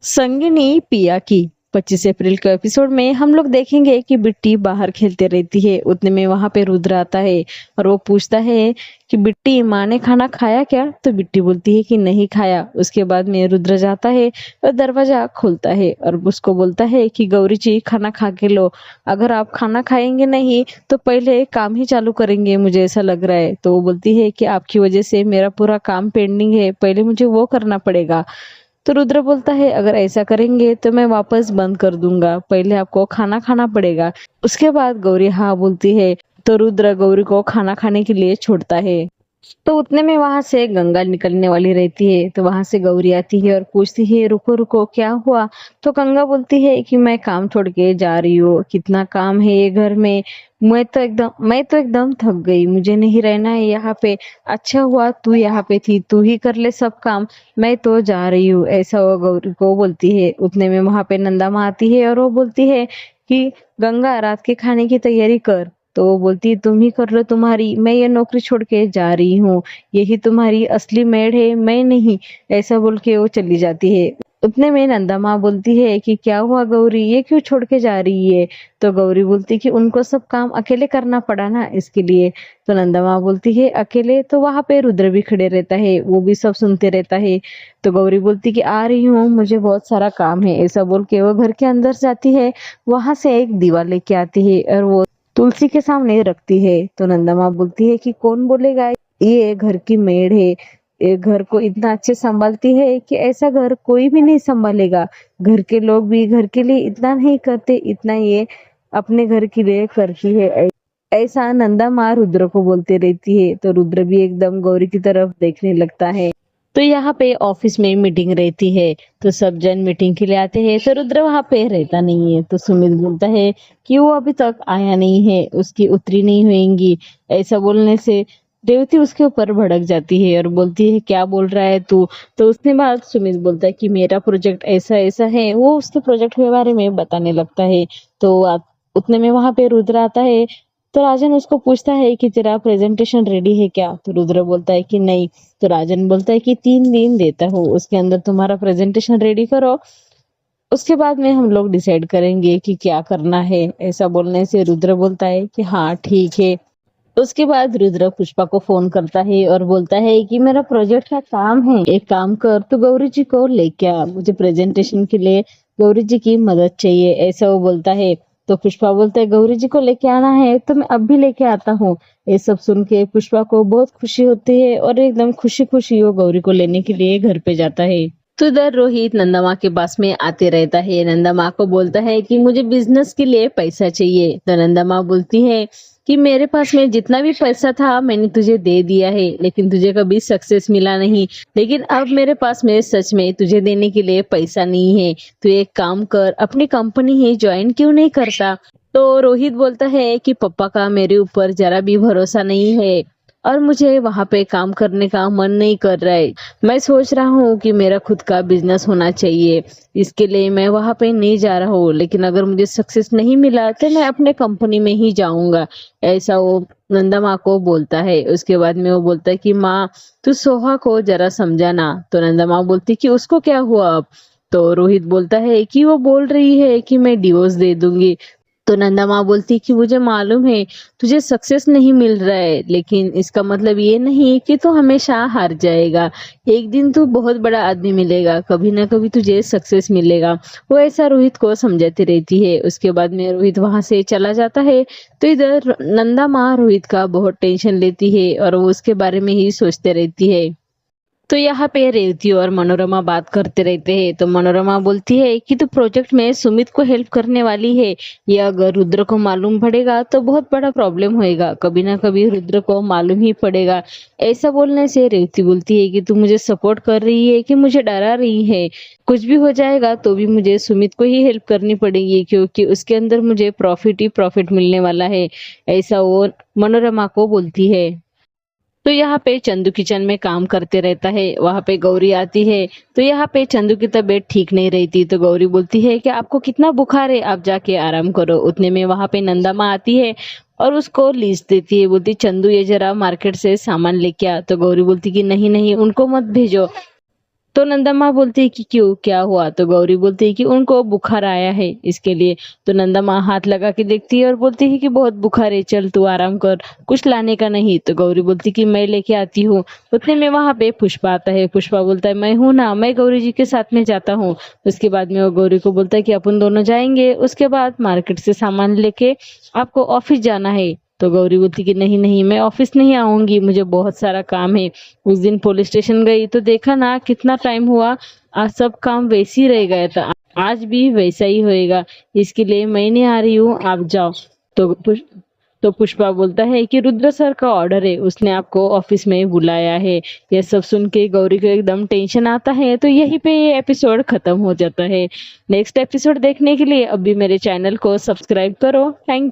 संगिनी पिया की 25 अप्रैल के एपिसोड में हम लोग देखेंगे कि बिट्टी बाहर खेलते रहती है। उतने में वहां पे रुद्र आता है और वो पूछता है कि बिट्टी माँ ने खाना खाया क्या। तो बिट्टी बोलती है कि नहीं खाया। उसके बाद में रुद्र जाता है और दरवाजा खोलता है और उसको बोलता है कि गौरी जी खाना खा के लो। अगर आप खाना खाएंगे नहीं तो पहले काम ही चालू करेंगे, मुझे ऐसा लग रहा है। तो वो बोलती है कि आपकी वजह से मेरा पूरा काम पेंडिंग है, पहले मुझे वो करना पड़ेगा। तो रुद्र बोलता है अगर ऐसा करेंगे तो मैं वापस बंद कर दूंगा, पहले आपको खाना खाना पड़ेगा। उसके बाद गौरी हाँ बोलती है। तो रुद्र गौरी को खाना खाने के लिए छोड़ता है। तो उतने में वहां से गंगा निकलने वाली रहती है। तो वहां से गौरी आती है और पूछती है रुको रुको क्या हुआ। तो गंगा बोलती है कि मैं काम छोड़ के जा रही हूँ, कितना काम है ये घर में। मैं तो एकदम थक गई, मुझे नहीं रहना है यहाँ पे। अच्छा हुआ तू यहाँ पे थी, तू ही कर ले सब काम। मैं तो जा रही हूँ, ऐसा वो गौरी को बोलती है। उतने में वहां पे नंदा माँ आती है और वो बोलती है कि गंगा रात के खाने की तैयारी कर। तो वो बोलती है तुम ही कर लो, तुम्हारी मैं ये नौकरी छोड़ के जा रही हूँ, यही तुम्हारी असली मेड है, मैं नहीं। ऐसा बोल के वो चली जाती है। उतने में नंदा माँ बोलती है कि क्या हुआ गौरी, ये क्यों छोड़ के जा रही है। तो गौरी बोलती कि उनको सब काम अकेले करना पड़ा ना, इसके लिए। तो नंदा माँ बोलती है अकेले। तो वहां पे रुद्र भी खड़े रहता है, वो भी सब सुनते रहता है। तो गौरी बोलती कि आ रही हूँ, मुझे बहुत सारा काम है, ऐसा बोल के वो घर के अंदर जाती है। वहां से एक दीवार लेके आती है और वो तुलसी के सामने रखती है। तो नंदा माँ बोलती है कि कौन बोलेगा ये घर की मेड है, ये घर को इतना अच्छे संभालती है कि ऐसा घर कोई भी नहीं संभालेगा। घर के लोग भी घर के लिए इतना नहीं करते, इतना ये अपने घर के लिए करती है। ऐसा नंदा माँ रुद्र को बोलते रहती है। तो रुद्र भी एकदम गौरी की तरफ देखने लगता है। तो यहाँ पे ऑफिस में मीटिंग रहती है। तो सब जन मीटिंग के लिए आते हैं। तो रुद्र वहां पे रहता नहीं है। तो सुमित बोलता है कि वो अभी तक आया नहीं है, उसकी उतरी नहीं होएंगी। ऐसा बोलने से रेवती उसके ऊपर भड़क जाती है और बोलती है क्या बोल रहा है तू। तो उसके बाद सुमित बोलता है कि मेरा प्रोजेक्ट ऐसा ऐसा है, वो उसके प्रोजेक्ट के बारे में बताने लगता है। तो उतने में वहां पे रुद्र आता है। तो राजन उसको पूछता है कि तेरा प्रेजेंटेशन रेडी है क्या। तो रुद्र बोलता है कि नहीं। तो राजन बोलता है कि 3 दिन देता हूँ, उसके अंदर तुम्हारा प्रेजेंटेशन रेडी करो, उसके बाद में हम लोग डिसाइड करेंगे कि क्या करना है। ऐसा बोलने से रुद्र बोलता है कि हाँ ठीक है। उसके बाद रुद्र पुष्पा को फोन करता है और बोलता है कि मेरा प्रोजेक्ट का काम है, एक काम कर तू गौरी जी को लेके आ, मुझे प्रेजेंटेशन के लिए गौरी जी की मदद चाहिए, ऐसा वो बोलता है। तो पुष्पा बोलता है गौरी जी को लेके आना है तो मैं अब भी लेके आता हूँ। ये सब सुन के पुष्पा को बहुत खुशी होती है और एकदम खुशी खुशी वो गौरी को लेने के लिए घर पे जाता है। तो इधर रोहित नंदा माँ के पास में आते रहता है। नंदा माँ को बोलता है कि मुझे बिजनेस के लिए पैसा चाहिए। तो नंदा माँ बोलती है कि मेरे पास में जितना भी पैसा था मैंने तुझे दे दिया है, लेकिन तुझे कभी सक्सेस मिला नहीं। लेकिन अब मेरे पास में सच में तुझे देने के लिए पैसा नहीं है। तू एक काम कर, अपनी कंपनी ही ज्वाइन क्यों नहीं करता। तो रोहित बोलता है कि पापा का मेरे ऊपर जरा भी भरोसा नहीं है और मुझे वहां पे काम करने का मन नहीं कर रहा है। मैं सोच रहा हूँ कि मेरा खुद का बिजनेस होना चाहिए, इसके लिए मैं वहां पे नहीं जा रहा हूँ। लेकिन अगर मुझे सक्सेस नहीं मिला तो मैं अपने कंपनी में ही जाऊंगा, ऐसा वो नंदा माँ को बोलता है। उसके बाद में वो बोलता है कि माँ तू सोहा को जरा समझाना। तो नंदा माँ बोलती कि उसको क्या हुआ अब। तो रोहित बोलता है कि वो बोल रही है कि मैं डिवोर्स दे दूंगी। तो नंदा माँ बोलती कि मुझे मालूम है तुझे सक्सेस नहीं मिल रहा है, लेकिन इसका मतलब ये नहीं कि तू हमेशा हार जाएगा। एक दिन तू बहुत बड़ा आदमी मिलेगा, कभी ना कभी तुझे सक्सेस मिलेगा। वो ऐसा रोहित को समझाती रहती है। उसके बाद में रोहित वहां से चला जाता है। तो इधर नंदा माँ रोहित का बहुत टेंशन लेती है और वो उसके बारे में ही सोचते रहती है। तो यहाँ पे रेवती और मनोरमा बात करते रहते हैं। तो मनोरमा बोलती है कि तू प्रोजेक्ट में सुमित को हेल्प करने वाली है, ये अगर रुद्र को मालूम पड़ेगा तो बहुत बड़ा प्रॉब्लम होएगा, कभी ना कभी रुद्र को मालूम ही पड़ेगा। ऐसा बोलने से रेवती बोलती है कि तू मुझे सपोर्ट कर रही है कि मुझे डरा रही है। कुछ भी हो जाएगा तो भी मुझे सुमित को ही हेल्प करनी पड़ेगी, क्योंकि उसके अंदर मुझे प्रॉफिट ही प्रॉफिट मिलने वाला है, ऐसा वो मनोरमा को बोलती है। तो यहाँ पे चंदू किचन में काम करते रहता है। वहां पे गौरी आती है। तो यहाँ पे चंदू की तबीयत ठीक नहीं रहती। तो गौरी बोलती है कि आपको कितना बुखार है, आप जाके आराम करो। उतने में वहां पे नंदा माँ आती है और उसको लीस्ट देती है। बोलती चंदू ये जरा मार्केट से सामान लेके आ। तो गौरी बोलती कि नहीं नहीं उनको मत भेजो। तो नंदा माँ बोलती है कि क्यों, क्या हुआ? तो गौरी बोलती है कि उनको बुखार आया है इसके लिए। तो नंदा माँ हाथ लगा के देखती है और बोलती है कि बहुत बुखार है, चल तू आराम कर, कुछ लाने का नहीं। तो गौरी बोलती है कि मैं लेके आती हूँ। उतने में वहां पे पुष्पा आता है। पुष्पा बोलता है मैं हूं ना, मैं गौरी जी के साथ में जाता हूँ। उसके बाद में वो गौरी को बोलता है कि अपन दोनों जाएंगे, उसके बाद मार्केट से सामान लेके आपको ऑफिस जाना है। तो गौरी बोलती कि नहीं नहीं, मैं ऑफिस नहीं आऊंगी, मुझे बहुत सारा काम है। उस दिन पुलिस स्टेशन गई तो देखा ना कितना टाइम हुआ, आज सब काम वैसे ही रह गया था, आज भी वैसा ही होएगा, इसके लिए मैं नहीं आ रही हूँ, आप जाओ। तो पुष्पा बोलता है कि रुद्र सर का ऑर्डर है, उसने आपको ऑफिस में बुलाया है। ये सब सुन के गौरी को एकदम टेंशन आता है। तो यहीं पे ये एपिसोड खत्म हो जाता है। नेक्स्ट एपिसोड देखने के लिए अभी मेरे चैनल को सब्सक्राइब करो। थैंक